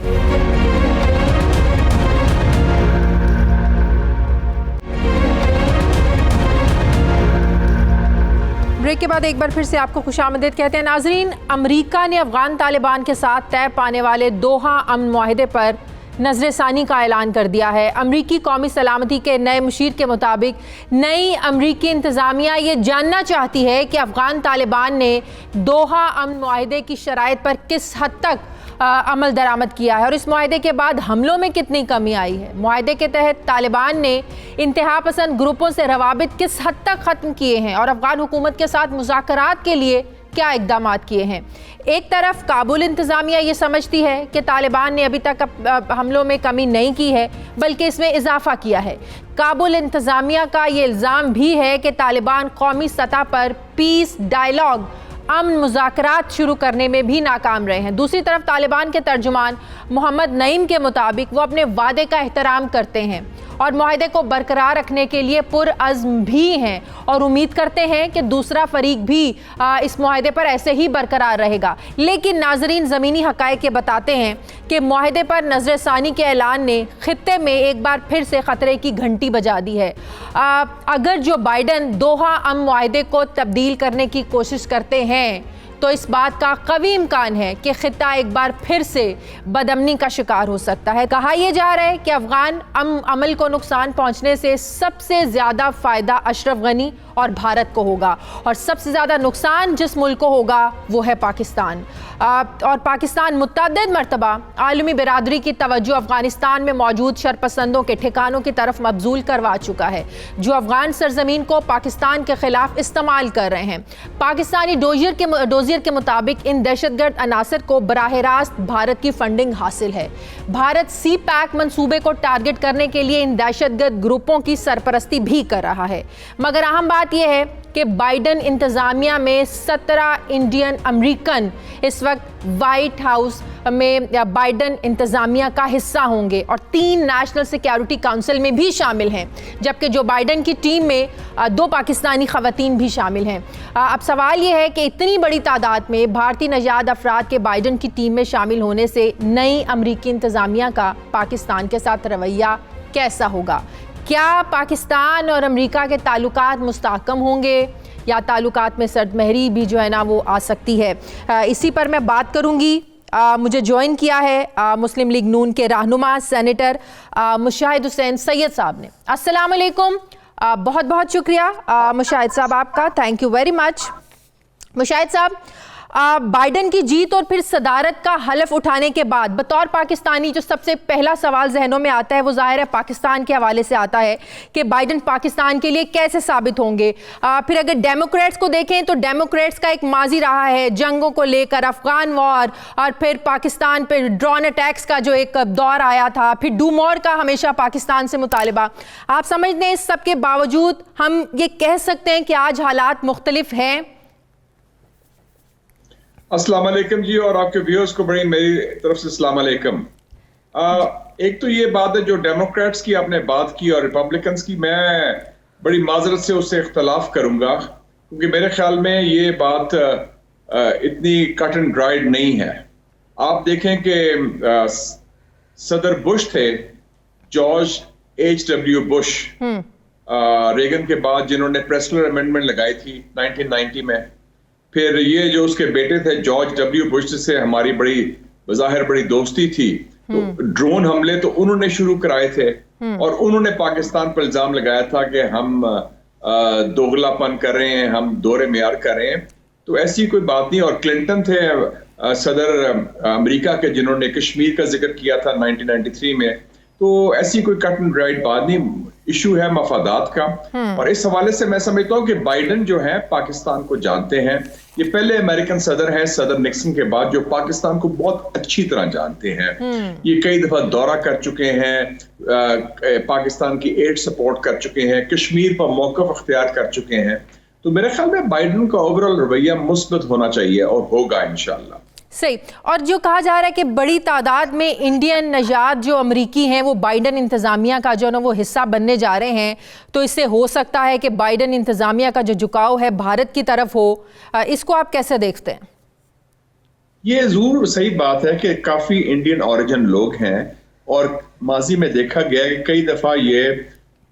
Speaker 1: ब्रेक के बाद एक बार फिर से आपको खुशामदीद कहते हैं। नाजरीन, अमेरिका ने अफगान तालिबान के साथ तय पाने वाले दोहा अमन मुआहिदे पर नजरसानी का ऐलान कर दिया है। अमरीकी कौमी सलामती के नए मुशीर के मुताबिक नई अमरीकी इंतज़ामिया ये जानना चाहती है कि अफगान तालिबान ने दोहा अमन मुआहिदे की शराइत पर किस हद तक अमल दरामद किया है और इस मुआहिदे के बाद हमलों में कितनी कमी आई है। मुआहिदे के तहत तालिबान ने इंतहा पसंद ग्रुपों से रवाबित किस हद तक ख़त्म किए हैं और अफगान हुकूमत के साथ मुज़ाकरात के लिए क्या इक़दाम किए हैं। एक तरफ काबुल इंतज़ामिया ये समझती है कि तालिबान ने अभी तक हमलों में कमी नहीं की है बल्कि इसमें इजाफा किया है। काबुल इंतज़ामिया का ये इल्ज़ाम भी है कि तालिबान कौमी सतह पर पीस डायलॉग अमन मुज़ाकरात शुरू करने में भी नाकाम रहे हैं। दूसरी तरफ तालिबान के तर्जुमान मोहम्मद नईम के मुताबिक वो अपने वादे का एहतराम करते हैं और मुआहिदे को बरकरार रखने के लिए पुरअज़्म भी हैं और उम्मीद करते हैं कि दूसरा फरीक भी इस मुआहिदे पर ऐसे ही बरकरार रहेगा। लेकिन नाजरीन, ज़मीनी हक़ाइक़ ये बताते हैं कि मुआहिदे पर नज़रसानी के ऐलान ने ख़ित्ते में एक बार फिर से ख़तरे की घंटी बजा दी है। अगर जो बाइडन दोहा अमन मुआहिदे को तब्दील करने की कोशिश करते हैं तो इस बात का कवी इम्कान है कि खित्ता एक बार फिर से बदअमनी का शिकार हो सकता है। कहा यह जा रहा है कि अफगान अमल को नुकसान पहुंचने से सबसे ज़्यादा फ़ायदा अशरफ गनी और भारत को होगा और सबसे ज़्यादा नुकसान जिस मुल्क को होगा वो है पाकिस्तान। और पाकिस्तान मुतअद्दिद मरतबा आलमी बिरादरी की तवज्जो अफ़गानिस्तान में मौजूद शरपसंदों के ठिकानों की तरफ मबजूल करवा चुका है जो अफ़गान सरजमीन को पाकिस्तान के ख़िलाफ़ इस्तेमाल कर रहे हैं। पाकिस्तानी डोजियर के मुताबिक इन दहशतगर्द अनासर को बराह रास्त भारत की फंडिंग हासिल है। भारत सी पैक मंसूबे को टारगेट करने के लिए इन दहशतगर्द ग्रुपों की सरपरस्ती भी कर रहा है। मगर अहम बात यह है कि बाइडन इंतज़ामिया में 17 इंडियन अमेरिकन इस वक्त वाइट हाउस में बाइडन इंतज़ामिया का हिस्सा होंगे और 3 नेशनल सिक्योरिटी काउंसिल में भी शामिल हैं, जबकि जो बाइडन की टीम में 2 पाकिस्तानी ख़वातीन भी शामिल हैं। अब सवाल ये है कि इतनी बड़ी तादाद में भारतीय नजाद अफराद के बाइडन की टीम में शामिल होने से नई अमरीकी इंतज़ामिया का पाकिस्तान के साथ रवैया कैसा होगा। क्या पाकिस्तान और अमेरिका के ताल्लुकात मुस्तहकम होंगे या ताल्लुकात में सर्दमहरी भी जो है ना वो आ सकती है। इसी पर मैं बात करूंगी। मुझे ज्वाइन किया है मुस्लिम लीग नून के रहनुमा सेनेटर मुशाहिद हुसैन सैयद साहब ने। अस्सलाम वालेकुम, बहुत बहुत शुक्रिया मुशाहिद साहब आपका, thank you very much. Mushahid साहब, बाइडन की जीत और फिर सदारत का हलफ उठाने के बाद बतौर पाकिस्तानी जो सबसे पहला सवाल जहनों में आता है वो जाहिर है पाकिस्तान के हवाले से आता है कि बाइडन पाकिस्तान के लिए कैसे साबित होंगे। फिर अगर डेमोक्रेट्स को देखें तो डेमोक्रेट्स का एक माजी रहा है जंगों को लेकर, अफगान वॉर और फिर पाकिस्तान पर ड्रोन अटैक्स का जो एक दौर आया था, फिर डू मोर का हमेशा पाकिस्तान से मुतालिबा। आप समझते हैं इस सब के बावजूद हम ये कह सकते हैं कि आज हालात मुख्तलिफ हैं?
Speaker 4: अस्सलाम वालेकुम जी, और आपके व्यूअर्स को बड़ी मेरी तरफ से अस्सलाम वालेकुम। एक तो ये बात है जो डेमोक्रेट्स की आपने बात की और रिपब्लिकन्स की, मैं बड़ी माजरत से उससे इख्तलाफ करूंगा क्योंकि मेरे ख्याल में ये बात इतनी कट एंड ड्राइड नहीं है। आप देखें कि सदर बुश थे, जॉर्ज H.W. बुश, रेगन के बाद जिन्होंने प्रेस्लर अमेंडमेंट लगाई थी 1990 में। फिर ये जो उसके बेटे थे जॉर्ज W. बुश से हमारी बड़ी ज़ाहिर बड़ी दोस्ती थी, तो ड्रोन हमले तो उन्होंने शुरू कराए थे और उन्होंने पाकिस्तान पर इल्जाम लगाया था कि हम दोगलापन कर रहे हैं, हम दोहरे मेयार कर रहे हैं। तो ऐसी कोई बात नहीं। और क्लिंटन थे सदर अमेरिका के जिन्होंने कश्मीर का जिक्र किया था 1993 में। तो ऐसी कोई कट एंड ड्राइड बात नहीं, इशू है मफादात का। और इस हवाले से मैं समझता हूँ कि बाइडन जो है पाकिस्तान को जानते हैं। ये पहले अमेरिकन सदर हैं सदर निक्सन के बाद जो पाकिस्तान को बहुत अच्छी तरह जानते हैं। ये कई दफा दौरा कर चुके हैं, पाकिस्तान की एड सपोर्ट कर चुके हैं, कश्मीर पर मौक़िफ़ अख्तियार कर चुके हैं। तो मेरे ख्याल में बाइडन का ओवरऑल रवैया मुस्बत होना चाहिए और होगा इंशाल्लाह।
Speaker 1: सही। और जो कहा जा रहा है कि बड़ी तादाद में इंडियन नजाद जो अमरीकी हैं वो बाइडन इंतज़ामिया का जो ना वो हिस्सा बनने जा रहे हैं, तो इससे हो सकता है कि बाइडन इंतज़ामिया का जो झुकाव है भारत की तरफ हो। इसको आप कैसे देखते हैं?
Speaker 4: ये जरूर सही बात है कि काफ़ी इंडियन ओरिजिन लोग हैं और माजी में देखा गया है कि कई दफ़ा ये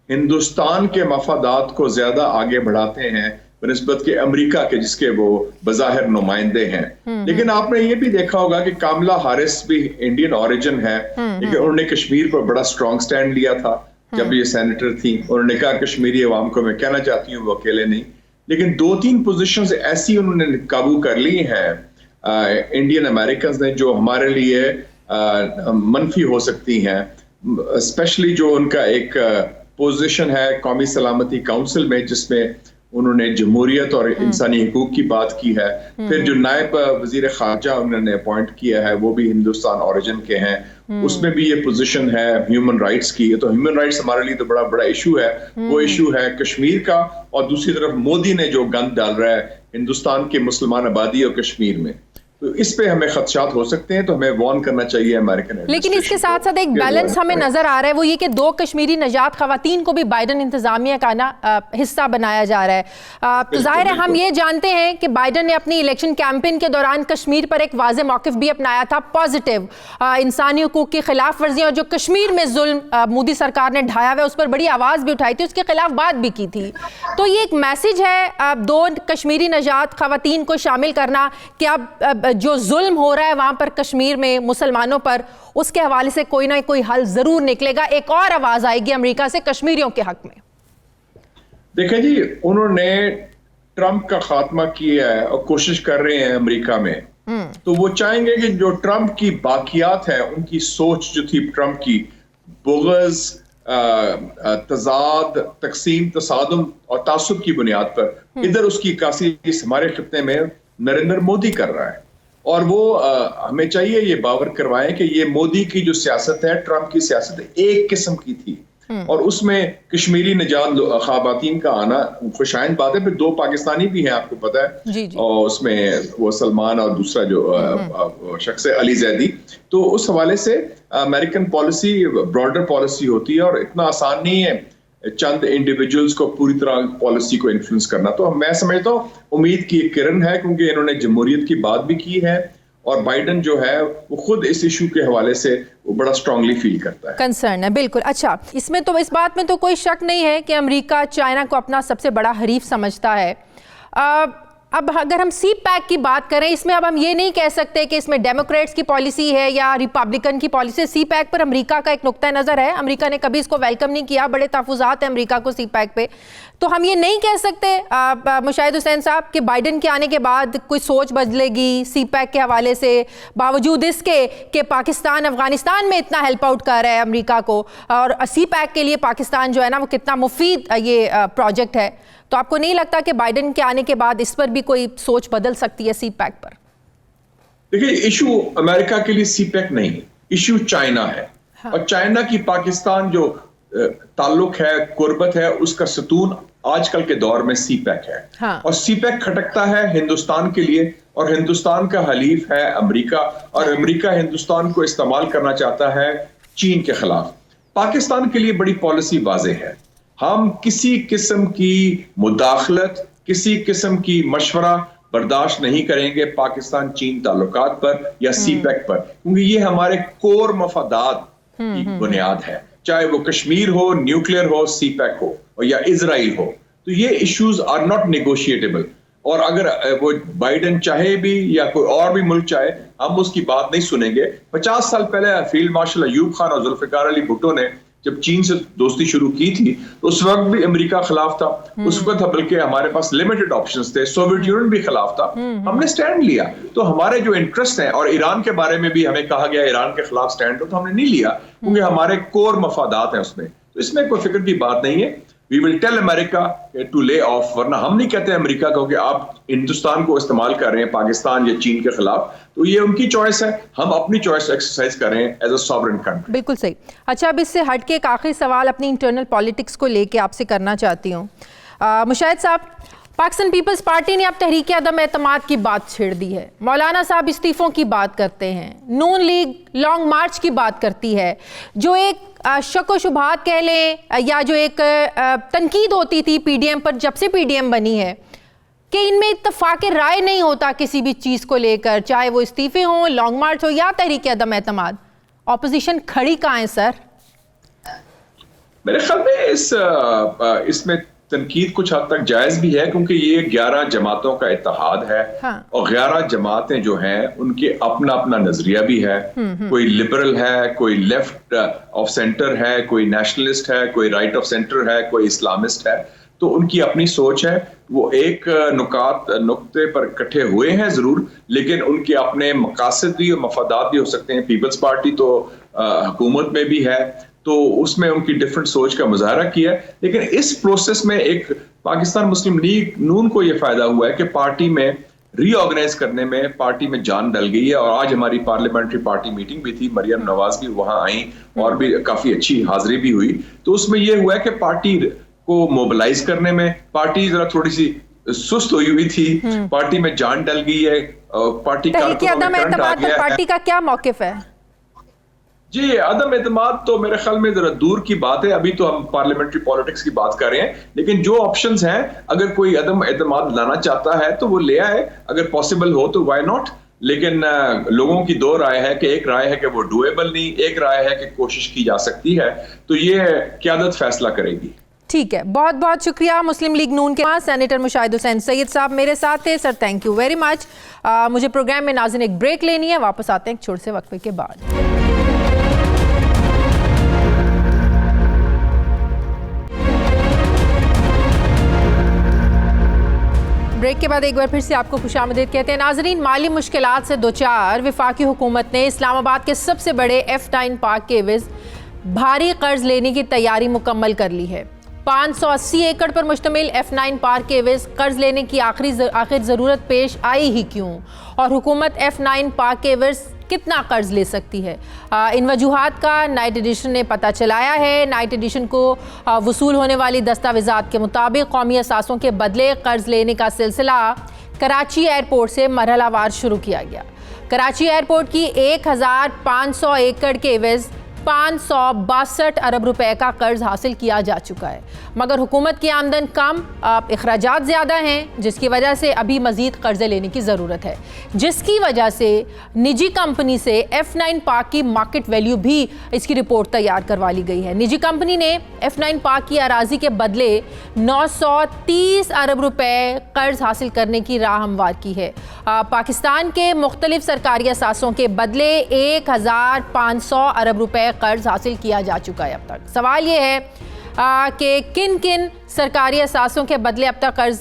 Speaker 4: हिंदुस्तान के मफादात को ज़्यादा आगे बढ़ाते हैं बनिस्बत के अमेरिका के, जिसके वो बज़ाहिर नुमाइंदे हैं। लेकिन आपने ये भी देखा होगा कि कामला हारिस भी इंडियन ओरिजिन है, लेकिन उन्होंने कश्मीर पर बड़ा स्ट्रॉन्ग स्टैंड लिया था जब ये सेनेटर थी। उन्होंने कहा कश्मीरी अवाम को मैं कहना चाहती हूँ वो अकेले नहीं, लेकिन 2-3 पोजीशंस ऐसी उन्होंने काबू कर ली हैं इंडियन अमेरिकन ने जो हमारे लिए मनफी हो सकती हैं। स्पेशली जो उनका एक पोजीशन है कौमी सलामती काउंसिल में, जिसमें उन्होंने जमहूरियत और इंसानी हकूक की बात की है। फिर जो नायब वजीर खारजा उन्होंने अपॉइंट किया है वो भी हिंदुस्तान ओरिजिन के हैं, उसमें भी ये पोजीशन है ह्यूमन राइट्स की। तो ह्यूमन राइट्स हमारे लिए तो बड़ा इशू है। वो इशू है कश्मीर का, और दूसरी तरफ मोदी ने जो गंद डाल रहा है हिंदुस्तान के मुसलमान आबादी और कश्मीर में, तो इस पे हमें खदशात हो सकते हैं। तो हमें वार्न करना चाहिए अमेरिकन।
Speaker 1: लेकिन इसके साथ साथ एक बैलेंस हमें नजर आ रहा है, वो ये कि 2 कश्मीरी नजात खवातीन को भी बाइडन इंतजामिया का ना हिस्सा बनाया जा रहा है। तो जाहिर है हम ये जानते हैं कि बाइडन ने अपनी इलेक्शन कैंपेन के दौरान कश्मीर पर एक वाज़ेह मौक़िफ़ भी अपनाया था पॉजिटिव, इंसानी हकूक़ की खिलाफ वर्जियाँ और जो कश्मीर में जुल्म मोदी सरकार ने ढाया हुआ उस पर बड़ी आवाज़ भी उठाई थी, उसके खिलाफ बात भी की थी। तो ये एक मैसेज है 2 कश्मीरी नजात खवातीन को शामिल करना कि अब जो जुल्म हो रहा है वहां पर कश्मीर में मुसलमानों पर, उसके हवाले से कोई ना कोई हल जरूर निकलेगा, एक और आवाज आएगी अमेरिका से कश्मीरियों के हक में।
Speaker 4: देखिए जी, उन्होंने ट्रंप का खात्मा किया है और कोशिश कर रहे हैं अमेरिका में, तो वो चाहेंगे कि जो ट्रंप की बाकियात है, उनकी सोच जो थी ट्रंप की, बुग़्ज़, तजाद, तकसीम, तसादुम और तासुब की बुनियाद पर, इधर उसकी कासी हमारे खित्ते में नरेंद्र मोदी कर रहा है। और वो हमें चाहिए ये बावर करवाएं कि ये मोदी की जो सियासत है, ट्रंप की सियासत एक किस्म की थी, और उसमें कश्मीरी निजात खवातीन का आना खुशाइंद बात है। फिर 2 पाकिस्तानी भी हैं, आपको पता है
Speaker 1: जी जी।
Speaker 4: और उसमें वो सलमान और दूसरा जो शख्स है अली जैदी। तो उस हवाले से अमेरिकन पॉलिसी ब्रॉडर पॉलिसी होती है, और इतना आसान नहीं है चंद इंडिविजुअल्स को पूरी तरह पॉलिसी को इन्फ्लुएंस करना। तो मैं समझता हूँ उम्मीद की एक किरण है, क्योंकि इन्होंने जमहूरियत की बात भी की है, और बाइडन जो है वो खुद इस इशू के हवाले से वो बड़ा स्ट्रांगली फील करता है,
Speaker 1: कंसर्न है। बिल्कुल। अच्छा, इसमें तो इस बात में तो कोई शक नहीं है कि अमेरिका चाइना को अपना सबसे बड़ा हरीफ समझता है। अब अगर हम सी पैक की बात करें, इसमें अब हम ये नहीं कह सकते कि इसमें डेमोक्रेट्स की पॉलिसी है या रिपब्लिकन की पॉलिसी। सी पैक पर अमेरिका का एक नुक्ता नज़र है, अमेरिका ने कभी इसको वेलकम नहीं किया, बड़े तहफ़्फ़ुज़ात हैं अमेरिका को सी पैक पे। तो हम ये नहीं कह सकते मुशाहिद हुसैन साहब कि बाइडन के आने के बाद कोई सोच बदलेगी सी पैक के हवाले से, बावजूद इसके कि पाकिस्तान अफगानिस्तान में इतना हेल्प आउट कर रहा है अमेरिका को, और सी पैक के लिए पाकिस्तान जो है ना वो कितना मुफीद ये प्रोजेक्ट है। तो आपको नहीं लगता कि बाइडन के आने के बाद इस पर भी कोई सोच बदल सकती है सी पैक पर?
Speaker 4: देखिए, इशू अमेरिका के लिए सी पैक नहीं, इशू चाइना है। हाँ। और चाइना की पाकिस्तान जो ताल्लुक है, कुर्बत है, उसका सतून आजकल के दौर में सी पैक है। हाँ। और सी पैक खटकता है हिंदुस्तान के लिए, और हिंदुस्तान का हलीफ है अमेरिका, और अमेरिका हिंदुस्तान को इस्तेमाल करना चाहता है चीन के खिलाफ। पाकिस्तान के लिए बड़ी पॉलिसी वाज़ेह है, हम किसी किस्म की मुदाखलत, किसी किस्म की मशवरा बर्दाश्त नहीं करेंगे पाकिस्तान चीन ताल्लुकात पर या सी पैक पर, क्योंकि ये हमारे कोर मफादात की बुनियाद है, चाहे वो कश्मीर हो, न्यूक्लियर हो, सी पैक हो या इजराइल हो। तो ये इश्यूज आर नॉट नेगोशिएटेबल, और अगर वो बाइडन चाहे भी या कोई और भी मुल्क चाहे, हम उसकी बात नहीं सुनेंगे। 50 साल पहले फील्ड मार्शल अयूब खान और जुल्फिकार अली भुट्टो ने जब चीन से दोस्ती शुरू की थी, तो उस वक्त भी अमेरिका खिलाफ था, उस वक्त बल्कि हमारे पास लिमिटेड ऑप्शंस थे, सोवियत यूनियन भी खिलाफ था, हमने स्टैंड लिया। तो हमारे जो इंटरेस्ट हैं, और ईरान के बारे में भी हमें कहा गया ईरान के खिलाफ स्टैंड लो, तो हमने नहीं लिया, क्योंकि हमारे कोर मफादात हैं उसमें। तो इसमें कोई फिक्र की बात नहीं है। We will tell America to lay off, वरना हम नहीं कहते अमेरिका को कि आप हिंदुस्तान को इस्तेमाल कर रहे हैं पाकिस्तान या चीन के खिलाफ। तो ये उनकी चॉइस है, हम अपनी चॉइस एक्सरसाइज कर रहे हैं एज अ सॉवरेन कंट्री।
Speaker 1: बिल्कुल सही। अच्छा, अब इससे हट के एक आखिरी सवाल अपनी इंटरनल पॉलिटिक्स को लेके आपसे करना चाहती हूँ। मुशाहिद साहब, पाकिस्तान पीपल्स पार्टी ने अब तहरीक अदम एतमाद की बात छेड़ दी है, मौलाना साहब इस्तीफ़ों की बात करते हैं, नून लीग लॉन्ग मार्च की बात करती है, जो एक शक व शुबहात कह लें या जो एक तनकीद होती थी पीडीएम पर जब से पीडीएम बनी है कि इनमें इत्तफाक राय नहीं होता किसी भी चीज़ को लेकर, चाहे वो इस्तीफ़े हों, लॉन्ग मार्च हो या तहरीक अदम एतमाद। ऑपोजिशन खड़ी कहाँ है सर?
Speaker 4: मेरे ख्याल में इसमें तनकीद कुछ हद तक जायज भी है, क्योंकि ये 11 जमातों का इत्तेहाद है।
Speaker 1: हाँ।
Speaker 4: और 11 जमातें जो हैं उनके अपना अपना नजरिया भी है। कोई लिबरल है, कोई लेफ्ट ऑफ सेंटर है, कोई नेशनलिस्ट है, कोई राइट ऑफ सेंटर है, कोई इस्लामिस्ट है। तो उनकी अपनी सोच है। वो एक नुक्ते पर इकट्ठे हुए हैं जरूर, लेकिन उनके अपने मकासद भी और मफादात भी हो सकते हैं। पीपल्स पार्टी तो हुकूमत में भी है, तो उसमें उनकी डिफरेंट सोच का मुजाहरा किया है। लेकिन इस प्रोसेस में एक पाकिस्तान मुस्लिम लीग नून को यह फायदा हुआ है कि पार्टी में रीऑर्गेनाइज करने में पार्टी में जान डल गई है। और आज हमारी पार्लियामेंट्री पार्टी मीटिंग भी थी, मरियम नवाज भी वहां आई और भी काफी अच्छी हाजिरी भी हुई। तो उसमें यह हुआ है कि पार्टी को मोबिलाइज करने में पार्टी जरा थोड़ी सी सुस्त हुई थी, पार्टी में जान डल गई है। पार्टी
Speaker 1: पार्टी का क्या मौकिफ है?
Speaker 4: जी, अदम एतमाद तो मेरे ख्याल में जरा दूर की बात है। अभी तो हम पार्लियामेंट्री पॉलिटिक्स की बात कर रहे हैं, लेकिन जो ऑप्शंस हैं, अगर कोई अदम एतमाद लाना चाहता है तो वो ले आए, अगर पॉसिबल हो तो व्हाई नॉट। लेकिन लोगों की दो राय है कि एक राय है कि वो डुएबल नहीं, एक राय है कि कोशिश की जा सकती है। तो ये क़यादत फैसला करेगी।
Speaker 1: ठीक है, बहुत बहुत शुक्रिया। मुस्लिम लीग नून के सेनेटर मुशाहिद हुसैन सैयद साहब मेरे साथ थे। Sir thank you very much. मुझे प्रोग्राम में नाज़रीन एक ब्रेक लेनी है, वापस आते हैं एक छोटे से वक्फे के बाद। ब्रेक के बाद एक बार फिर से आपको खुशामदीद कहते हैं। नाजरीन, माली मुश्किलात से दोचार वफाकी हुकूमत ने इस्लामाबाद के सबसे बड़े F9 पार्क के एवज भारी कर्ज लेने की तैयारी मुकम्मल कर ली है। 580 एकड़ पर मुश्तमिल F9 पार्क के एवज कर्ज लेने की आखिर ज़रूरत पेश आई ही क्यों, और हुकूमत F9 पार्क के एवज कितना कर्ज ले सकती है? इन वजूहात का नाइट एडिशन ने पता चलाया है। नाइट एडिशन को वसूल होने वाली दस्तावेज़ात के मुताबिक कौमी असासों के बदले कर्ज लेने का सिलसिला कराची एयरपोर्ट से मरहलावार शुरू किया गया। कराची एयरपोर्ट की 1500 एकड़ के एवज 562 अरब रुपए का कर्ज हासिल किया जा चुका है, मगर हुकूमत की आमदन कम, अखराजात ज़्यादा हैं, जिसकी वजह से अभी मज़ीद कर्जे लेने की ज़रूरत है, जिसकी वजह से निजी कंपनी से F9 पार्क की मार्केट वैल्यू भी इसकी रिपोर्ट तैयार करवा ली गई है। निजी कंपनी ने F9 पार्क की अराजी के बदले 930 अरब रुपए कर्ज हासिल करने की राह हमवार की है। पाकिस्तान के मुख्तलिफ सरकारी असासों के बदले 1500 अरब रुपए कर्ज हासिल किया जा चुका है अब तक। सवाल ये है कि किन किन सरकारी असासों के बदले अब तक कर्ज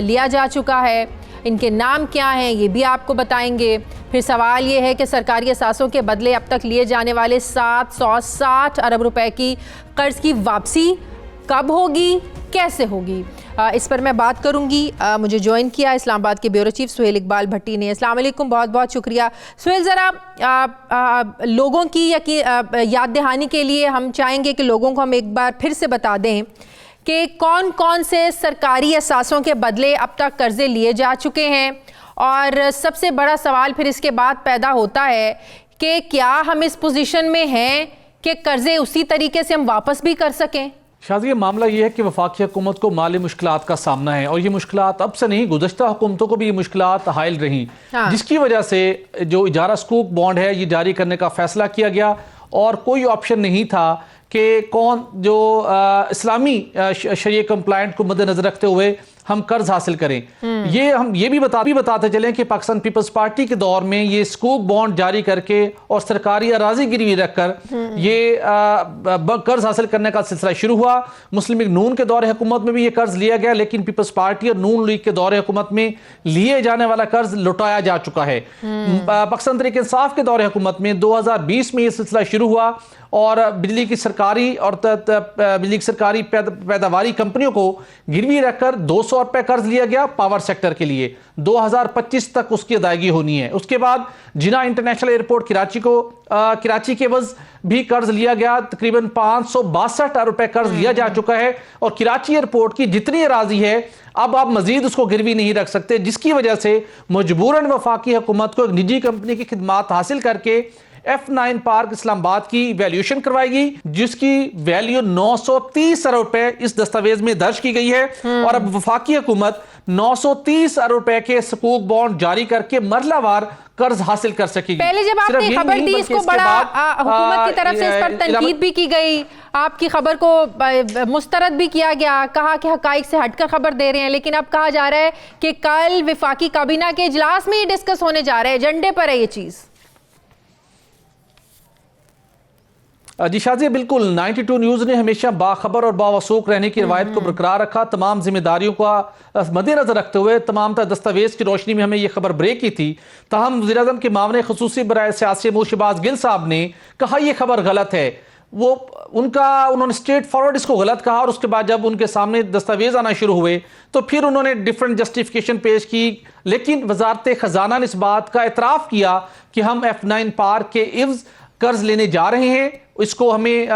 Speaker 1: लिया जा चुका है, इनके नाम क्या हैं, ये भी आपको बताएंगे। फिर सवाल ये है कि सरकारी असासों के बदले अब तक लिए जाने वाले 760 अरब रुपए की कर्ज की वापसी कब होगी, कैसे होगी, इस पर मैं बात करूंगी। मुझे ज्वाइन किया इस्लामाबाद के ब्यूरो चीफ सुहेल इकबाल भट्टी ने। अस्सलाम वालेकुम, बहुत बहुत शुक्रिया। सुहेल, ज़रा लोगों की याद दहानी के लिए हम चाहेंगे कि लोगों को हम एक बार फिर से बता दें कि कौन कौन से सरकारी असासों के बदले अब तक कर्जे लिए जा चुके हैं, और सबसे बड़ा सवाल फिर इसके बाद पैदा होता है कि क्या हम इस पोजीशन में हैं कि कर्जे उसी तरीके से हम वापस भी कर सकें?
Speaker 5: शाज़ी, मामला ये है कि वफाकी हुकूमत को माली मुश्किलात का सामना है, और ये मुश्किलात अब से नहीं, गुज़श्ता हुकूमतों को भी ये मुश्किलात हायल रही, जिसकी वजह से जो इजारा सकूक बॉन्ड है ये जारी करने का फैसला किया गया, और कोई ऑप्शन नहीं था कि कौन जो इस्लामी शरीय कंप्लायंट को मद्देनजर रखते हुए हम कर्ज हासिल करें। हम ये भी बताते चलें कि पाकिस्तान पीपल्स पार्टी के दौर में ये सकूक बॉन्ड जारी करके और सरकारी अराजी गिरवी रखकर ये कर्ज हासिल करने का सिलसिला शुरू हुआ। मुस्लिम लीग नून के दौर हुकूमत में भी ये कर्ज लिया गया, लेकिन पीपल्स पार्टी और नून लीग के दौर हुकूमत में लिए जाने वाला कर्ज लौटाया जा चुका है। पाकिस्तान तहरीक इंसाफ के दौर हुकूमत में 2020 में ये सिलसिला शुरू हुआ, और बिजली की सरकारी पैदावारी कंपनियों को गिरवी रखकर 200 रुपए कर्ज लिया गया पावर सेक्टर के लिए। 2025 तक उसकी अदायगी होनी है। उसके बाद जिना इंटरनेशनल एयरपोर्ट कराची के एवज भी कर्ज लिया गया, तकरीबन 562 अरब रुपए कर्ज लिया जा चुका है, और कराची एयरपोर्ट की जितनी अराजी है अब आप मजीद उसको गिरवी नहीं रख सकते, जिसकी वजह से मजबूरन वफाकी हुकूमत को एक निजी कंपनी की खिदमात हासिल करके F9 पार्क इस्लामाबाद की वैल्यूएशन करवाएगी, जिसकी वैल्यू 930 अरब रुपए इस दस्तावेज में दर्ज की गई है। और अब वफाकी हुकूमत 930 अरब रुपए के सकूक बॉन्ड जारी करके मरहलावार कर्ज हासिल कर सकेगी।
Speaker 1: पहले जब
Speaker 5: सिर्फ
Speaker 1: आपने
Speaker 5: यही
Speaker 1: खबर
Speaker 5: नहीं,
Speaker 1: दी,
Speaker 5: बल्कि
Speaker 1: इसको
Speaker 5: इसके
Speaker 1: बड़ा
Speaker 5: बाद,
Speaker 1: हुकूमत की तरफ से इस पर तनकीद भी की गई, आपकी खबर को मुस्तरद भी किया गया, कहा कि हकाइक से हटकर खबर दे रहे हैं, लेकिन अब कहा जा रहा है कि कल विफाकी काबीना के इजलास में ही डिस्कस होने जा रहा है, एजेंडे पर है ये चीज।
Speaker 5: जी शाजिया, बिल्कुल 92 न्यूज़ ने हमेशा बाखबर और बावसूख रहने की रवायत को बरकरार रखा। तमाम जिम्मेदारियों का मद्देनजर रखते हुए तमाम दस्तावेज की रोशनी में हमें यह खबर ब्रेक की थी। ताहम वज़ीर-ए-आज़म के मामले खुसूसी बराए सियासी मुशबाज गिल साहब ने कहा यह खबर गलत है। उन्होंने स्ट्रेट फॉरवर्ड इसको गलत कहा, और उसके बाद जब उनके सामने दस्तावेज आना शुरू हुए तो फिर उन्होंने डिफरेंट जस्टिफिकेशन पेश की। लेकिन वजारत खजाना ने इस बात का एतराफ़ किया कि हम F9 पार्क के इव्ज़ कर्ज लेने जा रहे हैं, इसको हमें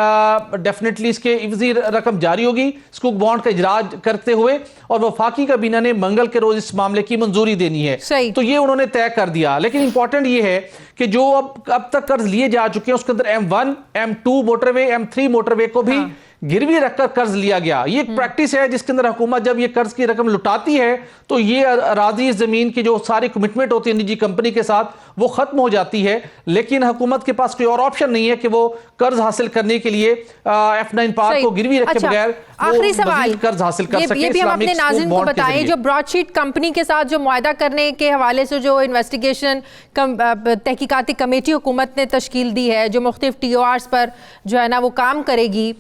Speaker 5: डेफिनेटली इसके इवजी रकम जारी होगी स्कूक बॉन्ड का इजराज करते हुए, और वफाकी काबीना ने मंगल के रोज इस मामले की मंजूरी देनी है। तो ये उन्होंने तय कर दिया। लेकिन इंपॉर्टेंट ये है कि जो अब तक कर्ज लिए जा चुके हैं उसके अंदर M1, M2 motorway, M3 motorway को भी गिरवी रखकर कर्ज लिया गया। ये एक प्रैक्टिस है जिसके अंदर हुकूमत जब ये कर्ज की रकम लुटाती है तो ये अराजी जमीन की जो सारी कमिटमेंट होती है निजी कंपनी के साथ वो खत्म हो जाती है। लेकिन हुकूमत के पास कोई और ऑप्शन नहीं है कि वो कर्ज हासिल करने के लिए F9 पार्क को गिरवी रखे बगैर
Speaker 1: आखिरी सवाल
Speaker 5: कर्ज हासिल कर सके।
Speaker 1: ये भी हम अपने नाज़रीन को बताएं, जो ब्रॉडशीट कंपनी के साथ जो मुआहदा करने के हवाले से जो इन्वेस्टिगेशन तहकीकाती कमेटी हुकूमत ने तश्कील दी है, जो मुख्तलिफ TORs पर जो है ना वो काम करेगी,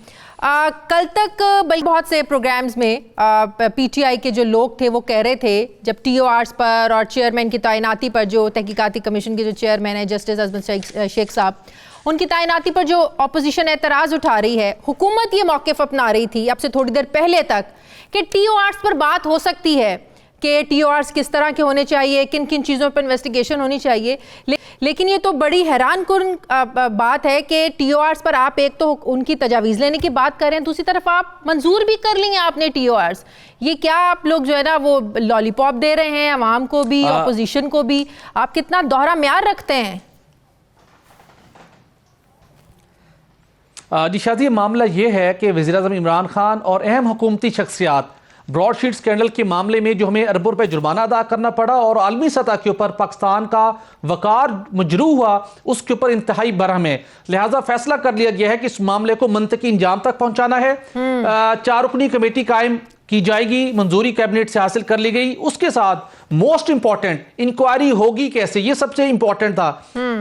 Speaker 1: कल तक बल्कि बहुत से प्रोग्राम्स में PTI के जो लोग थे वो कह रहे थे जब TORs पर और चेयरमैन की तैनाती पर, जो तहकीकाती कमीशन के जो चेयरमैन है जस्टिस अजमत शेख साहब, उनकी तैनाती पर जो अपोजिशन एतराज़ उठा रही है, हुकूमत ये मौक़िफ़ अपना रही थी अब से थोड़ी देर पहले तक कि TORs पर बात हो सकती है कि TORs किस तरह के होने चाहिए, किन किन चीज़ों पर इन्वेस्टिगेशन होनी चाहिए। लेकिन ये तो बड़ी हैरानकुन बात है कि TORs पर आप एक तो उनकी तजावीज़ लेने की बात कर रहे हैं, दूसरी तरफ आप मंजूर भी कर लेंगे आपने TORs। ये क्या आप लोग जो है ना वो लॉलीपॉप दे रहे हैं अवाम को भी, अपोजिशन को भी? आप कितना दोहरा म्यार रखते हैं?
Speaker 5: जी शाजिया, मामला ये है कि वज़ीर-ए-आज़म इमरान खान और अहम हुकूमती शख्सियात ब्रॉडशीट स्कैंडल के मामले में जो हमें अरबों रुपए जुर्माना अदा करना पड़ा और आलमी सतह के ऊपर पाकिस्तान का वकार मजरू हुआ, उसके ऊपर इंतहाई बरहम है। लिहाजा फैसला कर लिया गया है कि इस मामले को मंतकी इंजाम तक पहुंचाना है। 4 रुकनी कमेटी कायम की जाएगी, मंजूरी कैबिनेट से हासिल कर ली गई। उसके साथ मोस्ट इंपॉर्टेंट इंक्वायरी होगी कैसे, ये सबसे इंपॉर्टेंट था।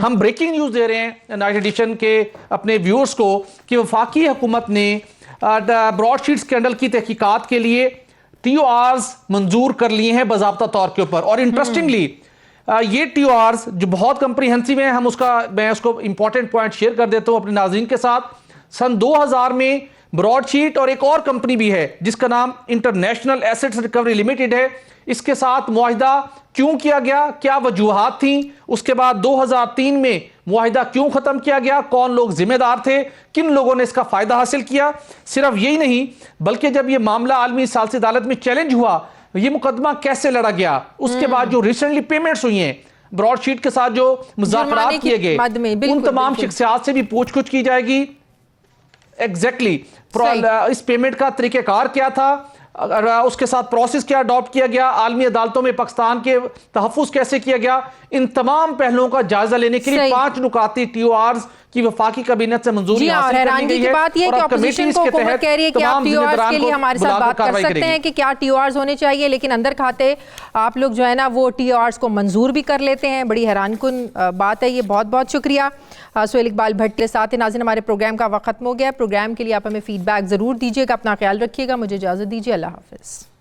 Speaker 5: हम ब्रेकिंग न्यूज दे रहे हैं नाइट एडिशन के अपने व्यूअर्स को कि वफाकी हुकूमत ने ब्रॉडशीट स्कैंडल की तहकीकात के लिए TORs मंजूर कर लिए हैं बाज़ाब्ता तौर के ऊपर। और इंटरेस्टिंगली ये TORs जो बहुत कंप्रीहेंसिव है, मैं उसको इंपॉर्टेंट पॉइंट शेयर कर देता हूं अपने नाज़रीन के साथ। सन 2000 में ब्रॉडशीट और एक और कंपनी भी है जिसका नाम इंटरनेशनल एसेट्स रिकवरी लिमिटेड है, इसके साथ मुआहिदा क्यों किया गया, क्या वजूहात थी, उसके बाद 2003 में मुआहिदा क्यों खत्म किया गया, कौन लोग जिम्मेदार थे, किन लोगों ने इसका फायदा हासिल किया। सिर्फ यही नहीं बल्कि जब यह मामला आलमी सालसी अदालत में चैलेंज हुआ, यह मुकदमा कैसे लड़ा गया, उसके बाद जो रिसेंटली पेमेंट्स हुई हैं ब्रॉडशीट के साथ, जो मुज़ाकरात किए गए, उन तमाम शख्सियात से भी पूछताछ की जाएगी। एग्जैक्टली इस पेमेंट का तरीकेकार क्या था, उसके साथ प्रोसेस क्या अडॉप्ट किया गया, आलमी अदालतों में पाकिस्तान के तहफ़्फ़ुज़ कैसे किया गया, इन तमाम पहलुओं का जायजा लेने के लिए 5 नुकाती TORs की वफाकी कैबिनेट से मंजूरी हासिल कर ली गई है।
Speaker 1: बात यह कि ऑपोजिशन को हुकूमत कह रही है कि आप TORs के लिए हमारे साथ बात कर सकते हैं कि क्या TORs होने चाहिए, लेकिन अंदर खाते आप लोग जो है ना वो TORs को मंजूर भी कर लेते हैं। बड़ी हैरानकुन बात है ये। बहुत बहुत शुक्रिया सुहेल इकबाल भट्ट के साथ। नाज़रीन, हमारे प्रोग्राम का वक्त खत्म हो गया। प्रोग्राम के लिए आप हमें फीडबैक ज़रूर दीजिएगा। अपना ख्याल रखिएगा। मुझे इजाज़त दीजिए। अल्लाह हाफ़िज़।